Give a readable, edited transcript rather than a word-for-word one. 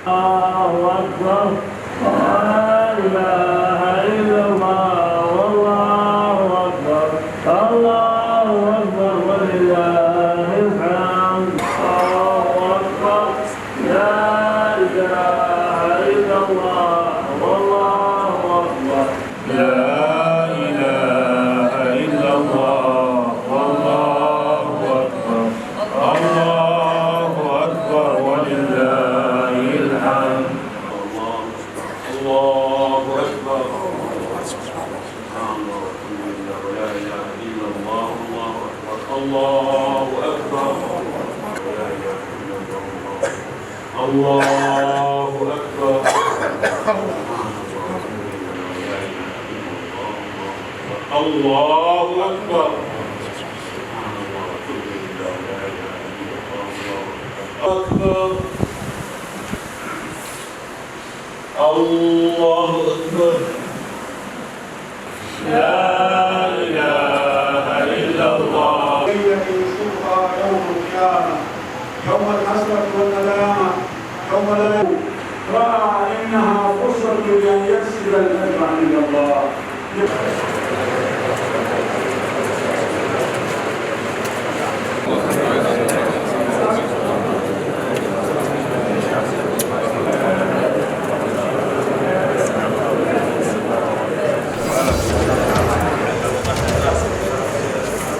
الله أكبر لا إله إلا الله والله أكبر الله أكبر ولله الحمد الله أكبر لا إله إلا الله والله أكبر لا إله إلا الله والله أكبر الله أكبر ولله الحمد الله أكبر سبحان الله والحمد لله ولا إله إلا الله والله أكبر الله أكبر لا إله إلا الله الله أكبر الله أكبر أكبر الله أكبر لا إله إلا الله يشوفها يوم القيامة يوم الحسرة والندامة يوم لا رأى إنها فرصة لأن يكسب الأجر عند الله